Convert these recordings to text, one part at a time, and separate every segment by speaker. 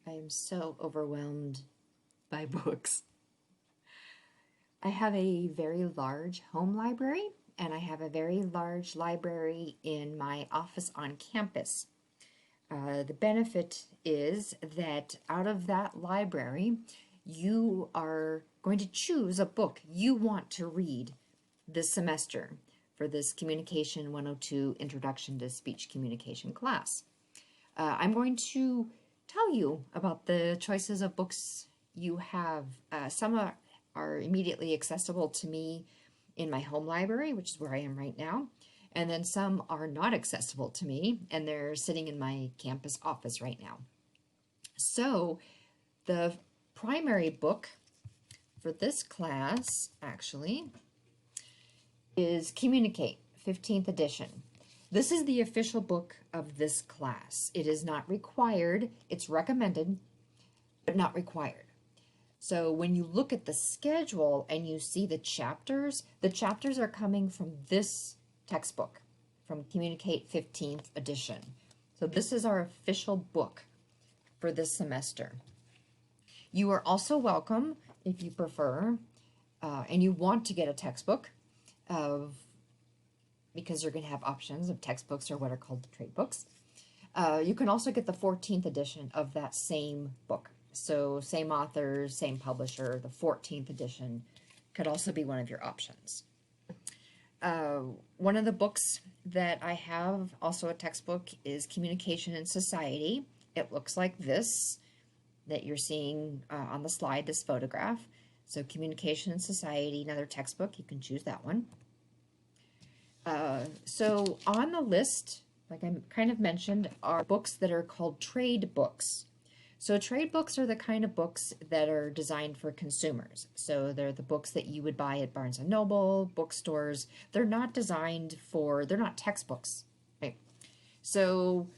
Speaker 1: I am so overwhelmed by books. I have a very large home library, and I have a very large library in my office on campus. The benefit is that out of that library, you are going to choose a book you want to read this semester for this Communication 102 Introduction to Speech Communication class. I'm going to tell you about the choices of books you have. Some are immediately accessible to me in my home library, which is where I am right now, and then some are not accessible to me, and they're sitting in my campus office right now. So the primary book for this class, actually, is Communicate, 15th edition. This is the official book of this class. It is not required. It's recommended, but not required. So when you look at the schedule and you see the chapters are coming from this textbook, from Communicate 15th edition. So this is our official book for this semester. You are also welcome, if you prefer, and you want to get a textbook, because you're going to have options of textbooks or what are called trade books. You can also get the 14th edition of that same book. So same author, same publisher, the 14th edition could also be one of your options. One of the books that I have, also a textbook, is Communication in Society. It looks like this that you're seeing on the slide, this photograph. So Communication in Society, another textbook, you can choose that one. So on the list, like I kind of mentioned, are books that are called trade books. So trade books are the kind of books that are designed for consumers. So they're the books that you would buy at Barnes & Noble, bookstores. They're not designed for, they're not textbooks. Right? So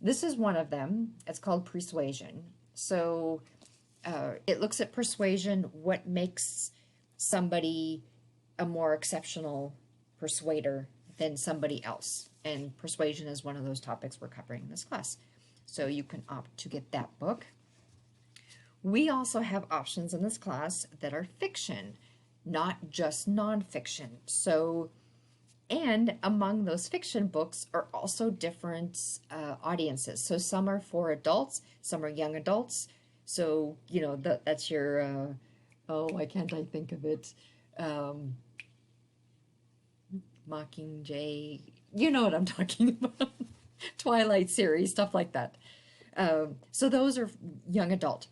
Speaker 1: this is one of them. It's called Pre-suasion. So it looks at persuasion, what makes somebody a more exceptional persuader than somebody else. And persuasion is one of those topics we're covering in this class. So you can opt to get that book. We also have options in this class that are fiction, not just nonfiction. So, and among those fiction books are also different audiences. So some are for adults, some are young adults. So, you know, that's your, oh, why can't I think of it? Mockingjay, you know what I'm talking about. Twilight series, stuff like that. So those are young adult.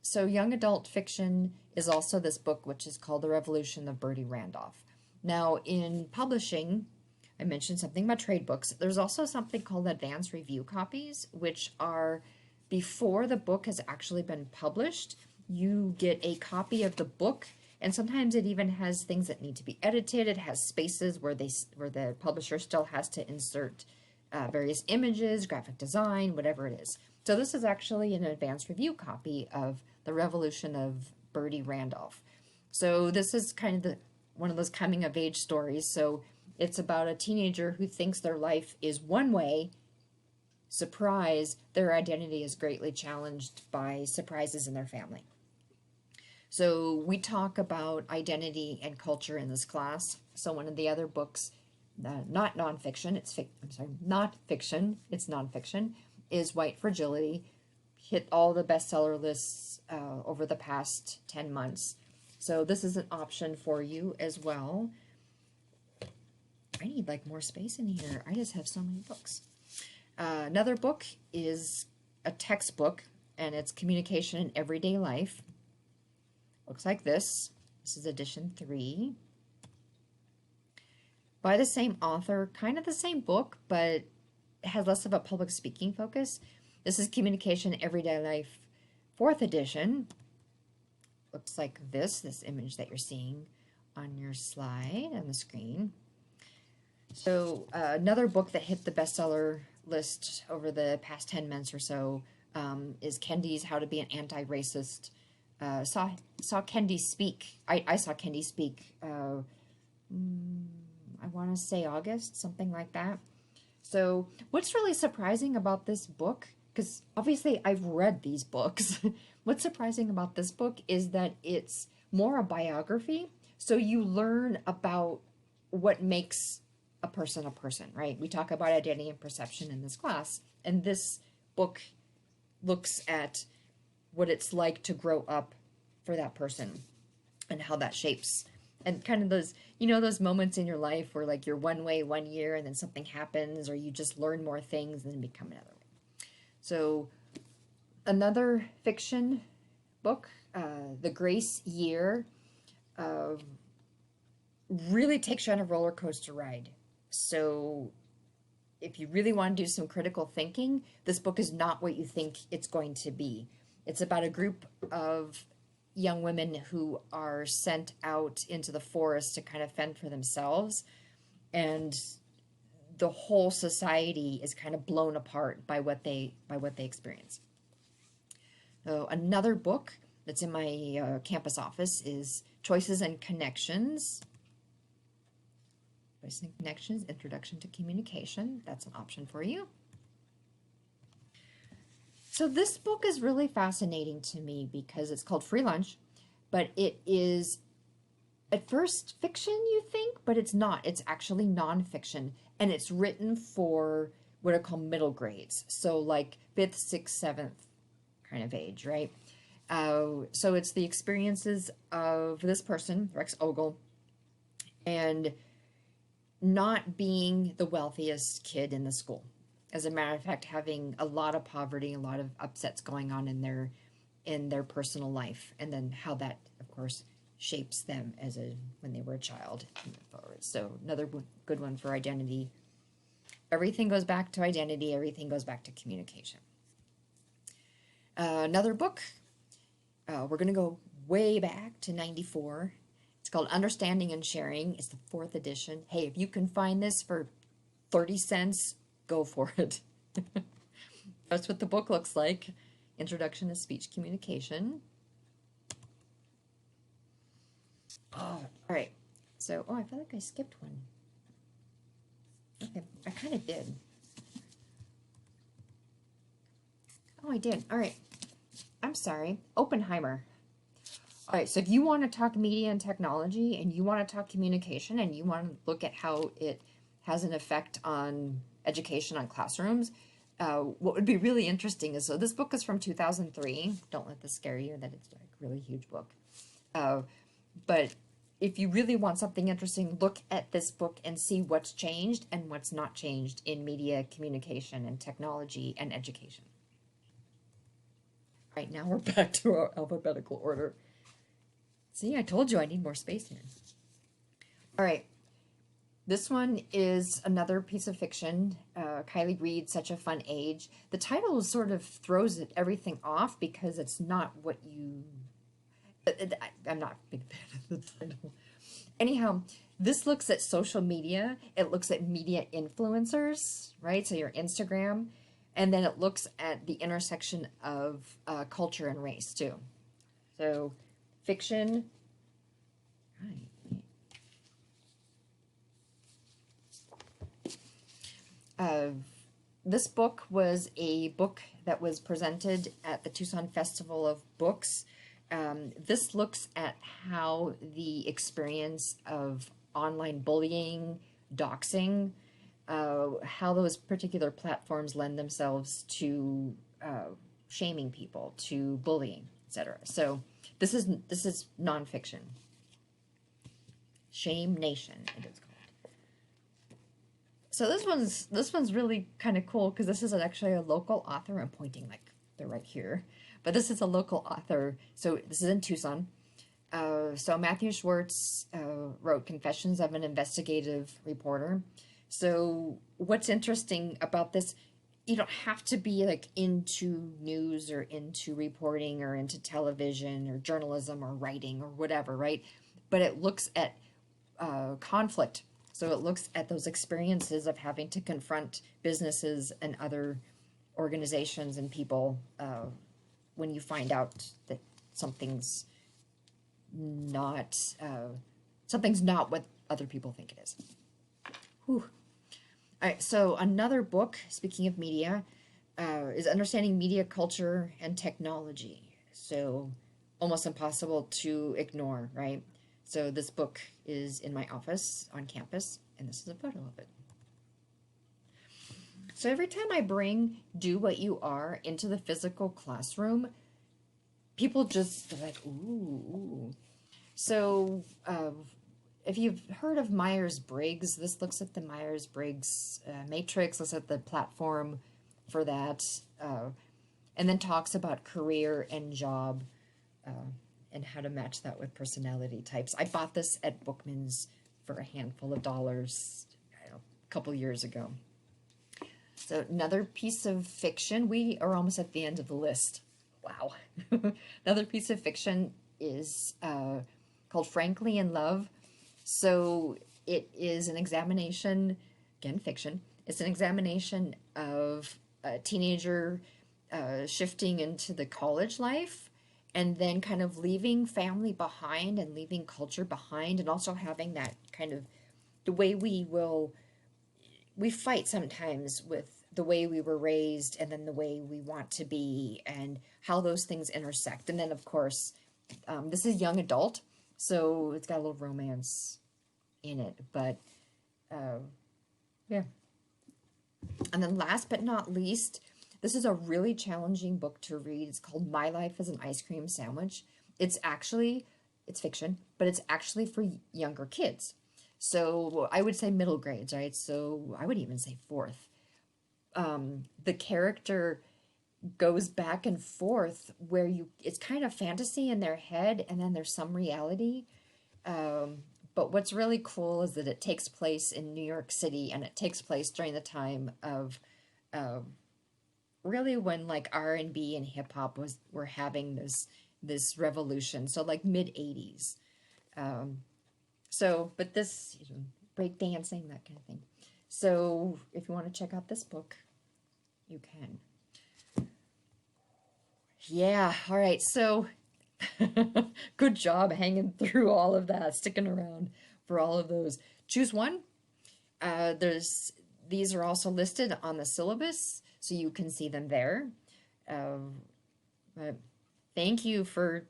Speaker 1: So young adult fiction is also this book, which is called The Revolution of Birdie Randolph. Now, in publishing, I mentioned something about trade books. There's also something called advanced review copies, which are before the book has actually been published. You get a copy of the book, and sometimes it even has things that need to be edited. It has spaces where the publisher still has to insert various images, graphic design, whatever it is. So this is actually an advanced review copy of The Revolution of Birdie Randolph. So this is kind of one of those coming of age stories. So it's about a teenager who thinks their life is one way. Surprise, their identity is greatly challenged by surprises in their family. So we talk about identity and culture in this class. So one of the other books, not nonfiction, not fiction, it's nonfiction, is White Fragility. Hit all the bestseller lists over the past 10 months. So this is an option for you as well. I need like more space in here. I just have so many books. Another book is a textbook, and it's Communication in Everyday Life. Looks like this. This is edition 3. By the same author, kind of the same book, but it has less of a public speaking focus. This is Communication in Everyday Life, 4th edition. Looks like this image that you're seeing on your slide on the screen. So another book that hit the bestseller list over the past 10 months or so is Kendi's How to Be an Anti-Racist. Saw Kendi speak. I saw Kendi speak, I want to say August, something like that. So what's really surprising about this book because obviously I've read these books. What's surprising about this book is that it's more a biography. So you learn about what makes a person, right? We talk about identity and perception in this class, and this book looks at what it's like to grow up for that person and how that shapes, and kind of those, you know, those moments in your life where like you're one way one year and then something happens, or you just learn more things and then become another way. So another fiction book, The Grace Year, really takes you on a roller coaster ride. So if you really want to do some critical thinking, this book is not what you think it's going to be. It's about a group of young women who are sent out into the forest to kind of fend for themselves, and the whole society is kind of blown apart by what they experience. So another book that's in my campus office is Choices and Connections. Choices and Connections, Introduction to Communication. That's an option for you. So this book is really fascinating to me because it's called Free Lunch, but it is at first fiction, you think, but it's not. It's actually nonfiction, and it's written for what are called middle grades. So like 5th, 6th, 7th kind of age, right? So it's the experiences of this person, Rex Ogle, and not being the wealthiest kid in the school. As a matter of fact, having a lot of poverty, a lot of upsets going on in their personal life, and then how that, of course, shapes them when they were a child. So another good one for identity. Everything goes back to identity. Everything goes back to communication. Another book. We're going to go way back to 94. It's called Understanding and Sharing. It's the 4th edition. Hey, if you can find this for 30 cents, go for it. That's what the book looks like. Introduction to Speech Communication. Oh, all right. So, I feel like I skipped one. Okay, I kind of did. Oh, I did. All right. I'm sorry. Oppenheimer. All right, so if you want to talk media and technology, and you want to talk communication, and you want to look at how it has an effect on education, on classrooms, what would be really interesting is, so this book is from 2003. Don't let this scare you that it's like a really huge book. But if you really want something interesting, look at this book and see what's changed and what's not changed in media, communication, and technology and education. All right, now we're back to our alphabetical order. See, I told you I need more space here. All right. This one is another piece of fiction, Kylie Reid, Such a Fun Age. The title sort of throws everything off because it's not what you... I'm not a big fan of the title. Anyhow, this looks at social media. It looks at media influencers, right? So your Instagram. And then it looks at the intersection of culture and race, too. So fiction... This book was a book that was presented at the Tucson Festival of Books. This looks at how the experience of online bullying, doxing, how those particular platforms lend themselves to shaming people, to bullying, etc. So this is nonfiction. Shame Nation, it is called. So this one's really kind of cool because this is actually a local author. I'm pointing like they're right here, but this is a local author. So this is in Tucson. So Matthew Schwartz wrote Confessions of an Investigative Reporter. So what's interesting about this, you don't have to be like into news or into reporting or into television or journalism or writing or whatever, right? But it looks at conflict. So it looks at those experiences of having to confront businesses and other organizations and people when you find out that something's not what other people think it is. Whew. All right, so another book, speaking of media, is understanding media culture and technology. So almost impossible to ignore, right? So this book is in my office on campus, and this is a photo of it. So every time I bring Do What You Are into the physical classroom, people just are like, ooh. So if you've heard of Myers-Briggs, this looks at the Myers-Briggs matrix, looks at the platform for that, and then talks about career and job and how to match that with personality types. I bought this at Bookman's for a handful of dollars, I don't know, a couple years ago. So another piece of fiction, we are almost at the end of the list. Wow. Another piece of fiction is called Frankly in Love. So it is an examination, again, fiction. It's an examination of a teenager shifting into the college life and then kind of leaving family behind and leaving culture behind, and also having that kind of the way we fight sometimes with the way we were raised and then the way we want to be and how those things intersect. And then, of course, this is young adult, so it's got a little romance in it. But, yeah. And then last but not least, this is a really challenging book to read. It's called My Life as an Ice Cream Sandwich. It's fiction, but it's actually for younger kids. So I would say middle grades, right? So I would even say fourth. The character goes back and forth where it's kind of fantasy in their head and then there's some reality. But what's really cool is that it takes place in New York City, and it takes place during the time of really when like R&B and hip hop were having this revolution. So like mid 80s. So, but this, break dancing, that kind of thing. So if you want to check out this book, you can. Yeah, all right. So good job hanging through all of that, sticking around for all of those. Choose one. These are also listed on the syllabus, so you can see them there. But thank you for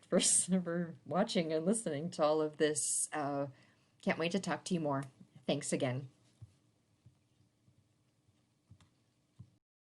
Speaker 1: watching and listening to all of this. Can't wait to talk to you more. Thanks again.